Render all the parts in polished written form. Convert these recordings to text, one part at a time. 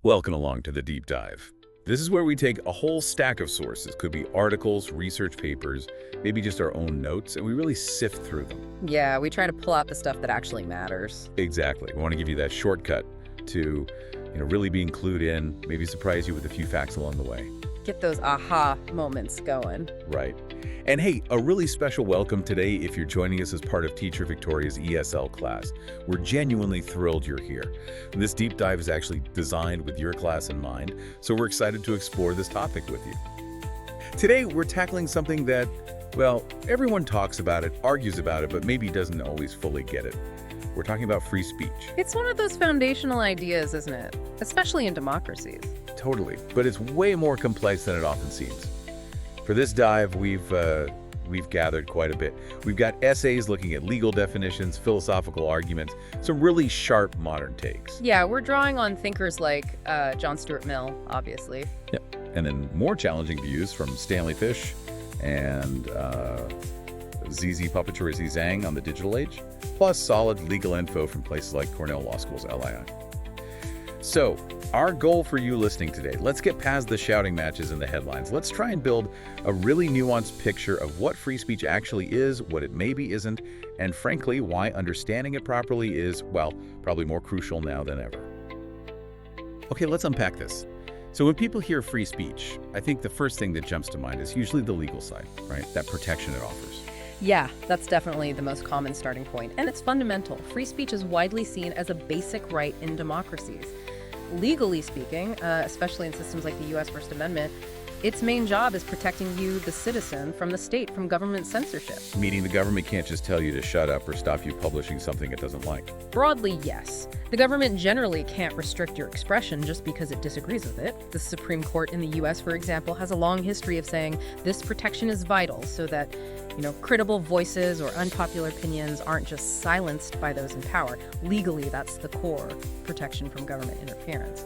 Welcome along to the deep dive. This is where we take a whole stack of sources, could be articles, research papers, maybe just our own notes, and we really sift through them. Yeah, we try to pull out the stuff that actually matters. Exactly. We want to give you that shortcut to, really being clued in, maybe surprise you with a few facts along the way. Get those aha moments going. Right. And hey, a really special welcome today if you're joining us as part of Teacher Victoria's ESL class. We're genuinely thrilled you're here. This deep dive is actually designed with your class in mind, so we're excited to explore this topic with you. Today, we're tackling something that, well, everyone talks about it, argues about it, but maybe doesn't always fully get it. We're talking about free speech. It's one of those foundational ideas, isn't it? Especially in democracies. Totally, but it's way more complex than it often seems. For this dive, we've gathered quite a bit. We've got essays looking at legal definitions, philosophical arguments, some really sharp modern takes. Yeah, we're drawing on thinkers like John Stuart Mill, obviously. Yeah, and then more challenging views from Stanley Fish and ZZ Papaturisi Zhang on the digital age, plus solid legal info from places like Cornell Law School's LII. So, our goal for you listening today, let's get past the shouting matches and the headlines. Let's try and build a really nuanced picture of what free speech actually is, what it maybe isn't, and frankly, why understanding it properly is, well, probably more crucial now than ever. Okay, let's unpack this. So when people hear free speech, I think the first thing that jumps to mind is usually the legal side, right? That protection it offers. Yeah, that's definitely the most common starting point. And it's fundamental. Free speech is widely seen as a basic right in democracies. Legally speaking, especially in systems like the U.S. First Amendment, its main job is protecting you, the citizen, from the state, from government censorship. Meaning the government can't just tell you to shut up or stop you publishing something it doesn't like. Broadly, yes. The government generally can't restrict your expression just because it disagrees with it. The Supreme Court in the U.S., for example, has a long history of saying this protection is vital so that, credible voices or unpopular opinions aren't just silenced by those in power. Legally, that's the core protection from government interference.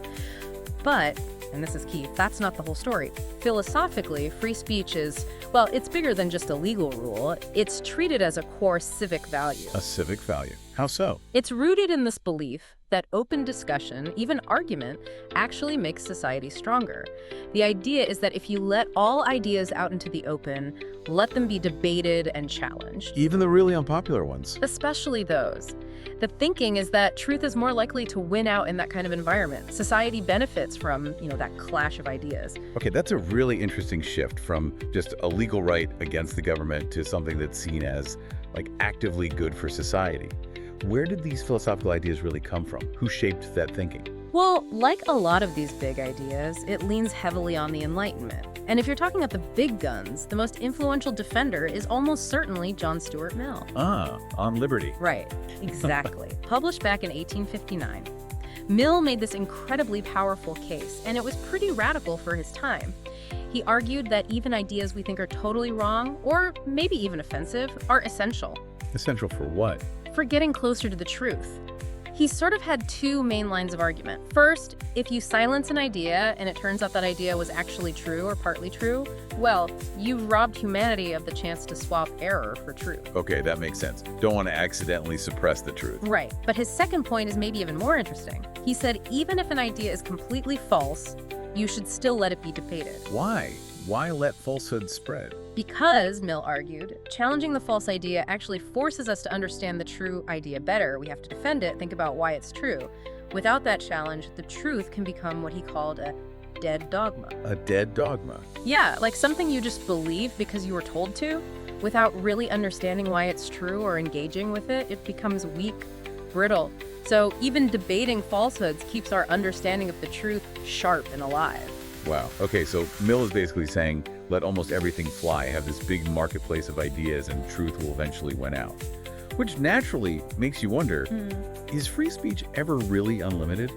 But, and this is key, that's not the whole story. Philosophically, free speech is, well, it's bigger than just a legal rule. It's treated as a core civic value. A civic value. How so? It's rooted in this belief that open discussion, even argument, actually makes society stronger. The idea is that if you let all ideas out into the open, let them be debated and challenged. Even the really unpopular ones. Especially those. The thinking is that truth is more likely to win out in that kind of environment. Society benefits from, that clash of ideas. Okay, that's a really interesting shift from just a legal right against the government to something that's seen as, actively good for society. Where did these philosophical ideas really come from? Who shaped that thinking? Well, like a lot of these big ideas, it leans heavily on the Enlightenment. And if you're talking about the big guns, the most influential defender is almost certainly John Stuart Mill. Ah, on liberty. Right, exactly. Published back in 1859. Mill made this incredibly powerful case, and it was pretty radical for his time. He argued that even ideas we think are totally wrong, or maybe even offensive, are essential. Essential for what? For getting closer to the truth. He sort of had two main lines of argument. First, if you silence an idea and it turns out that idea was actually true or partly true, well, you've robbed humanity of the chance to swap error for truth. Okay, that makes sense. Don't want to accidentally suppress the truth. Right, but his second point is maybe even more interesting. He said even if an idea is completely false, you should still let it be debated. Why? Why let falsehood spread? Because, Mill argued, challenging the false idea actually forces us to understand the true idea better. We have to defend it, think about why it's true. Without that challenge, the truth can become what he called a dead dogma. A dead dogma? Yeah, like something you just believe because you were told to. Without really understanding why it's true or engaging with it, it becomes weak, brittle. So even debating falsehoods keeps our understanding of the truth sharp and alive. Wow. Okay, so Mill is basically saying, let almost everything fly, have this big marketplace of ideas, and truth will eventually win out. Which naturally makes you wonder, is free speech ever really unlimited?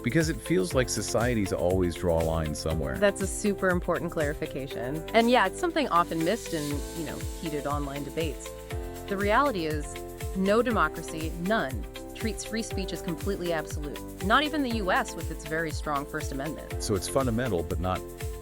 Because it feels like societies always draw a line somewhere. That's a super important clarification. And yeah, it's something often missed in, heated online debates. The reality is, no democracy, none, treats free speech as completely absolute. Not even the U.S. with its very strong First Amendment. So it's fundamental, but not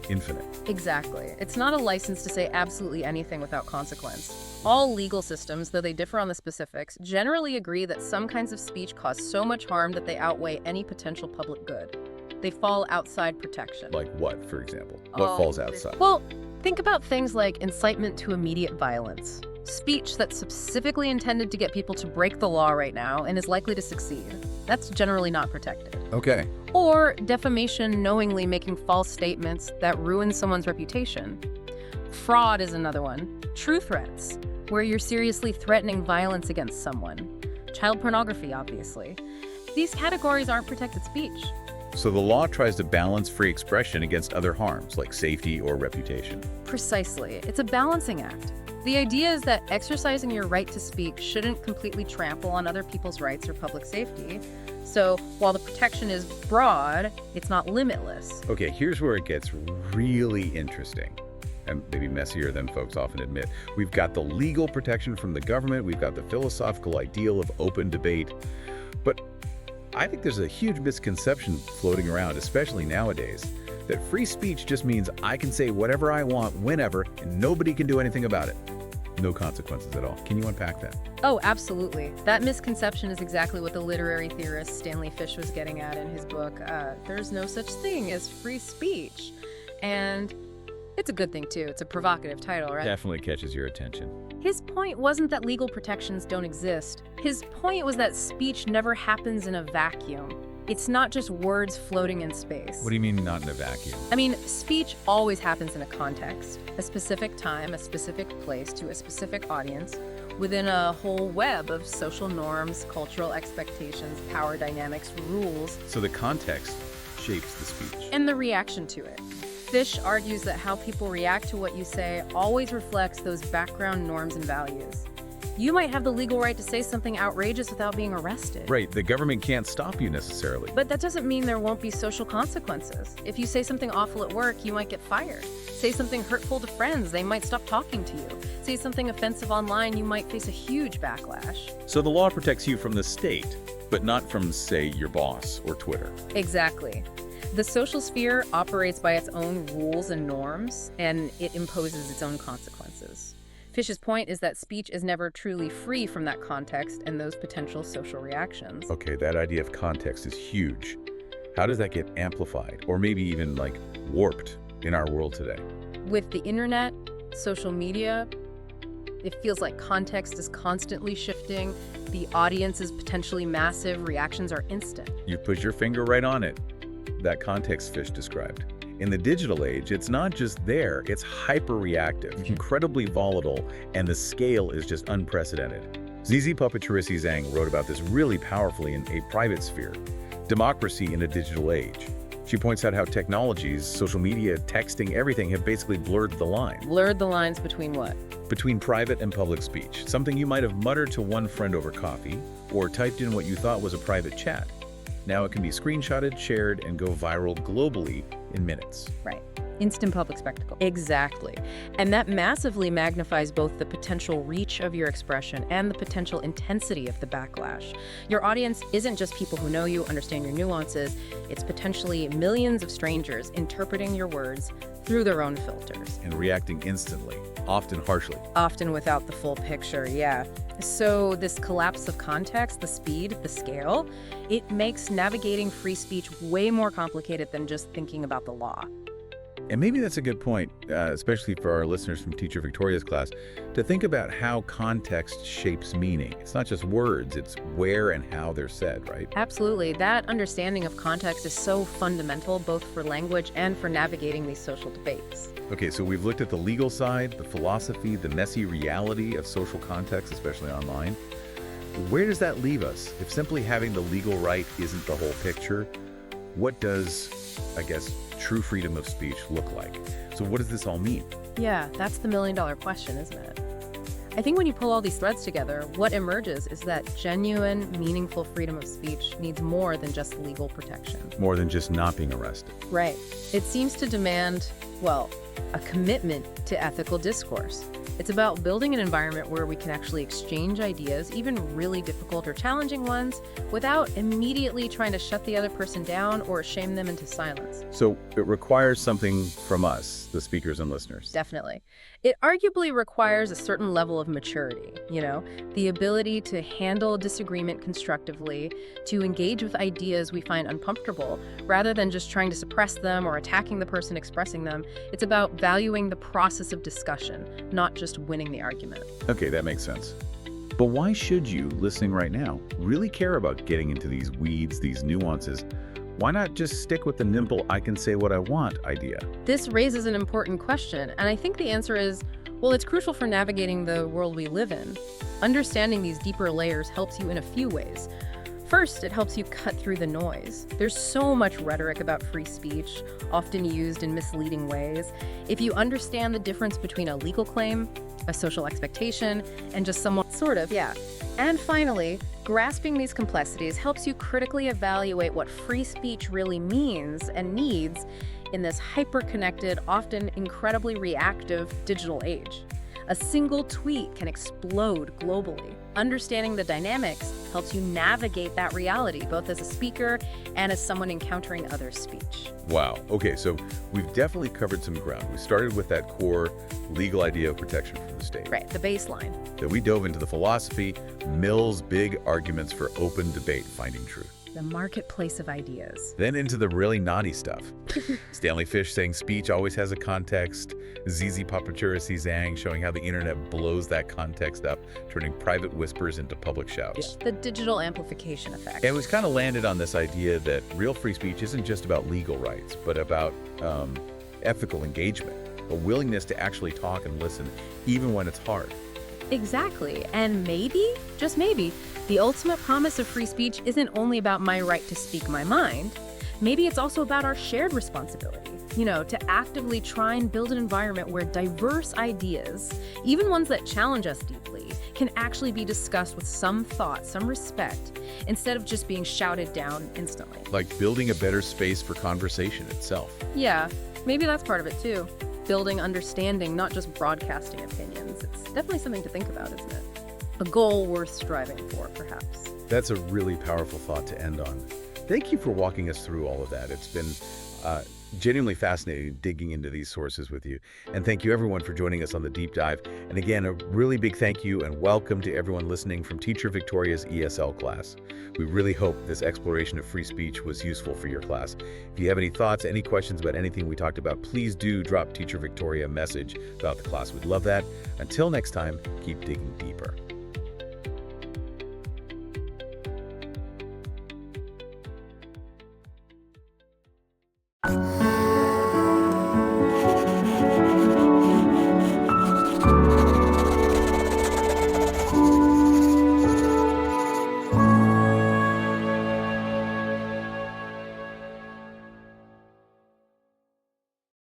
infinite. Exactly. It's not a license to say absolutely anything without consequence. All legal systems, though they differ on the specifics, generally agree that some kinds of speech cause so much harm that they outweigh any potential public good. They fall outside protection. Like what, for example? What falls outside? Well, think about things like incitement to immediate violence. Speech that's specifically intended to get people to break the law right now and is likely to succeed. That's generally not protected. Okay. Or defamation knowingly making false statements that ruin someone's reputation. Fraud is another one. True threats, where you're seriously threatening violence against someone. Child pornography, obviously. These categories aren't protected speech. So the law tries to balance free expression against other harms, like safety or reputation. Precisely. It's a balancing act. The idea is that exercising your right to speak shouldn't completely trample on other people's rights or public safety. So while the protection is broad, it's not limitless. Okay, here's where it gets really interesting, and maybe messier than folks often admit. We've got the legal protection from the government, we've got the philosophical ideal of open debate, but I think there's a huge misconception floating around, especially nowadays, that free speech just means I can say whatever I want, whenever, and nobody can do anything about it. No consequences at all. Can you unpack that? Oh, absolutely. That misconception is exactly what the literary theorist Stanley Fish was getting at in his book, There's No Such Thing as Free Speech. And it's a good thing, too. It's a provocative title, right? Definitely catches your attention. His point wasn't that legal protections don't exist. His point was that speech never happens in a vacuum. It's not just words floating in space. What do you mean not in a vacuum? I mean, speech always happens in a context, a specific time, a specific place, to a specific audience, within a whole web of social norms, cultural expectations, power dynamics, rules. So the context shapes the speech. And the reaction to it. Fish argues that how people react to what you say always reflects those background norms and values. You might have the legal right to say something outrageous without being arrested. Right, the government can't stop you necessarily. But that doesn't mean there won't be social consequences. If you say something awful at work, you might get fired. Say something hurtful to friends, they might stop talking to you. Say something offensive online, you might face a huge backlash. So the law protects you from the state, but not from, say, your boss or Twitter. Exactly. The social sphere operates by its own rules and norms, and it imposes its own consequences. Fish's point is that speech is never truly free from that context and those potential social reactions. Okay, that idea of context is huge. How does that get amplified, or maybe even, like, warped in our world today? With the internet, social media, it feels like context is constantly shifting. The audience is potentially massive. Reactions are instant. You put your finger right on it. That context Fish described. In the digital age, it's not just there, it's hyper-reactive, incredibly volatile, and the scale is just unprecedented. ZZ Puppetrissi Zhang wrote about this really powerfully in A Private Sphere, Democracy in a Digital Age. She points out how technologies, social media, texting, everything have basically blurred the line. Blurred the lines between what? Between private and public speech, something you might have muttered to one friend over coffee, or typed in what you thought was a private chat. Now it can be screenshotted, shared, and go viral globally in minutes. Right. Instant public spectacle. Exactly. And that massively magnifies both the potential reach of your expression and the potential intensity of the backlash. Your audience isn't just people who know you, understand your nuances. It's potentially millions of strangers interpreting your words through their own filters. And reacting instantly, often harshly. Often without the full picture, yeah. So this collapse of context, the speed, the scale, it makes navigating free speech way more complicated than just thinking about the law. And maybe that's a good point, especially for our listeners from Teacher Victoria's class, to think about how context shapes meaning. It's not just words, it's where and how they're said, right? Absolutely. That understanding of context is so fundamental, both for language and for navigating these social debates. Okay, so we've looked at the legal side, the philosophy, the messy reality of social context, especially online. Where does that leave us? If simply having the legal right isn't the whole picture, what does, I guess, true freedom of speech look like? So what does this all mean? Yeah, that's the million-dollar question, isn't it? I think when you pull all these threads together, what emerges is that genuine, meaningful freedom of speech needs more than just legal protection. More than just not being arrested. Right. It seems to demand, well, a commitment to ethical discourse. It's about building an environment where we can actually exchange ideas, even really difficult or challenging ones, without immediately trying to shut the other person down or shame them into silence. So it requires something from us, the speakers and listeners. Definitely. It arguably requires a certain level of maturity, the ability to handle disagreement constructively, to engage with ideas we find uncomfortable, rather than just trying to suppress them or attacking the person expressing them. It's about valuing the process of discussion, not just winning the argument. Okay, that makes sense. But why should you, listening right now, really care about getting into these weeds, these nuances? Why not just stick with the nimble "I can say what I want" idea? This raises an important question, and I think the answer is, well, it's crucial for navigating the world we live in. Understanding these deeper layers helps you in a few ways. First, it helps you cut through the noise. There's so much rhetoric about free speech, often used in misleading ways. If you understand the difference between a legal claim, a social expectation, and just someone And finally, grasping these complexities helps you critically evaluate what free speech really means and needs in this hyper-connected, often incredibly reactive digital age. A single tweet can explode globally. Understanding the dynamics helps you navigate that reality, both as a speaker and as someone encountering other speech. Wow. Okay, so we've definitely covered some ground. We started with that core legal idea of protection from the state. Right, the baseline. Then we dove into the philosophy, Mill's big arguments for open debate, finding truth. The marketplace of ideas. Then into the really naughty stuff. Stanley Fish saying speech always has a context. ZZ Papaturasi Zhang showing how the internet blows that context up, turning private whispers into public shouts. The digital amplification effect. And we've kind of landed on this idea that real free speech isn't just about legal rights, but about ethical engagement, a willingness to actually talk and listen, even when it's hard. Exactly. And maybe, just maybe, the ultimate promise of free speech isn't only about my right to speak my mind. Maybe it's also about our shared responsibility, to actively try and build an environment where diverse ideas, even ones that challenge us deeply, can actually be discussed with some thought, some respect, instead of just being shouted down instantly. Like building a better space for conversation itself. Yeah, maybe that's part of it too. Building understanding, not just broadcasting opinions. It's definitely something to think about, isn't it? A goal worth striving for, perhaps. That's a really powerful thought to end on. Thank you for walking us through all of that. It's been genuinely fascinating digging into these sources with you. And thank you everyone for joining us on the deep dive. And again, a really big thank you and welcome to everyone listening from Teacher Victoria's ESL class. We really hope this exploration of free speech was useful for your class. If you have any thoughts, any questions about anything we talked about, please do drop Teacher Victoria a message about the class. We'd love that. Until next time, keep digging deeper.